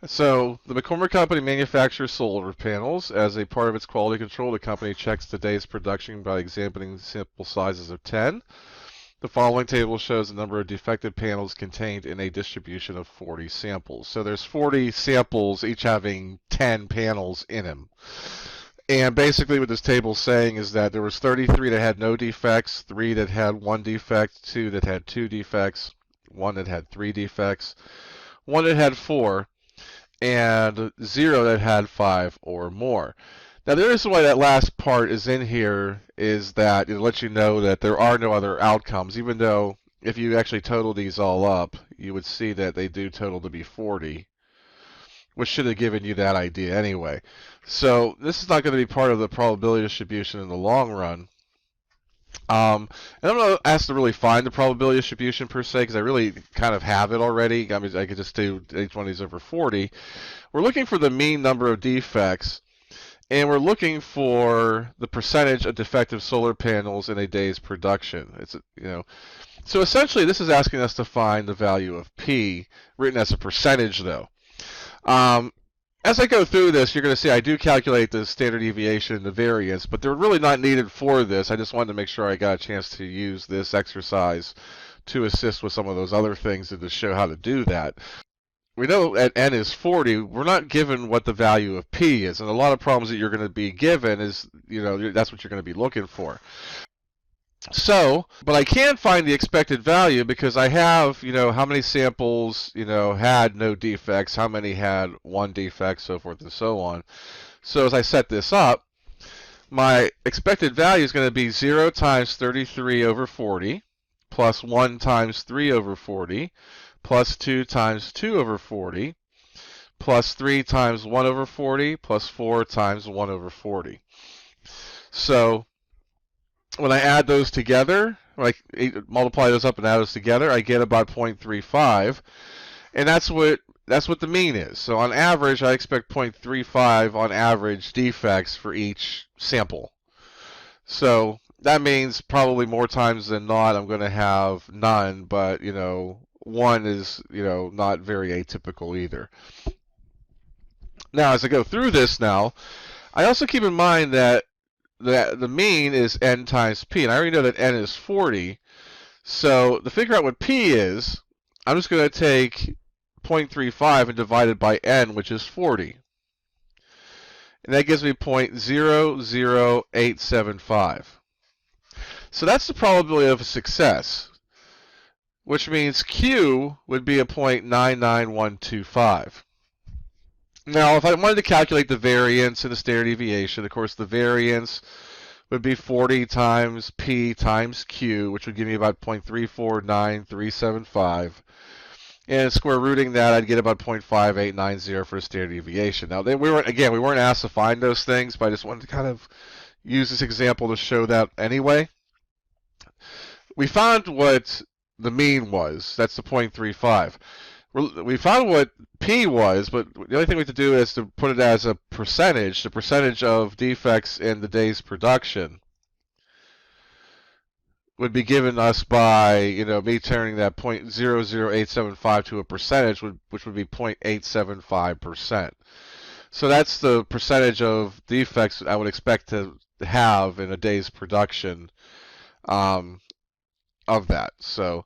So the McCormick Company manufactures solar panels. As a part of its quality control, the company checks today's production by examining sample sizes of 10. The following table shows the number of defective panels contained in a distribution of 40 samples. So there's 40 samples, each having 10 panels in them. And basically what this table is saying is that there was 33 that had no defects, 3 that had 1 defect, 2 that had 2 defects, 1 that had 3 defects, 1 that had 4, and 0 that had 5 or more. Now the reason why that last part is in here is that it lets you know that there are no other outcomes, even though if you actually total these all up, you would see that they do total to be 40, which should have given you that idea anyway. So this is not going to be part of the probability distribution in the long run. And I'm not asked to really find the probability distribution per se, because I really kind of have it already. I mean, I could just do each one of these over 40. We're looking for the mean number of defects, and we're looking for the percentage of defective solar panels in a day's production. So essentially, this is asking us to find the value of P, written as a percentage, though. As I go through this, you're going to see I do calculate the standard deviation and the variance, but they're really not needed for this. I just wanted to make sure I got a chance to use this exercise to assist with some of those other things and to show how to do that. We know at n is 40, we're not given what the value of P is, and a lot of problems that you're going to be given is, that's what you're going to be looking for. So, but I can find the expected value because I have, how many samples, had no defects, how many had 1 defect, so forth and so on. So as I set this up, my expected value is going to be 0 times 33 over 40, plus 1 times 3 over 40, plus 2 times 2 over 40, plus 3 times 1 over 40, plus 4 times 1 over 40. So when I add those together, when I multiply those up and add those together, I get about 0.35, and that's what the mean is. So on average, I expect 0.35 on average defects for each sample. So that means probably more times than not I'm going to have none, but 1 is not very atypical either. Now as I go through this now, I also keep in mind that the mean is n times p, and I already know that n is 40. So to figure out what p is, I'm just going to take 0.35 and divide it by n, which is 40. And that gives me 0.00875. So that's the probability of success, which means Q would be a 0.99125. Now, if I wanted to calculate the variance and the standard deviation, of course, the variance would be 40 times P times Q, which would give me about 0.349375. And square rooting that, I'd get about 0.5890 for the standard deviation. Now, we weren't asked to find those things, but I just wanted to kind of use this example to show that anyway. We found what the mean was. That's the 0.35. We found what P was, but the only thing we have to do is to put it as a percentage, the percentage of defects in the day's production would be given us by, me turning that 0.00875 to a percentage, which would be 0.875%. So that's the percentage of defects I would expect to have in a day's production of that. So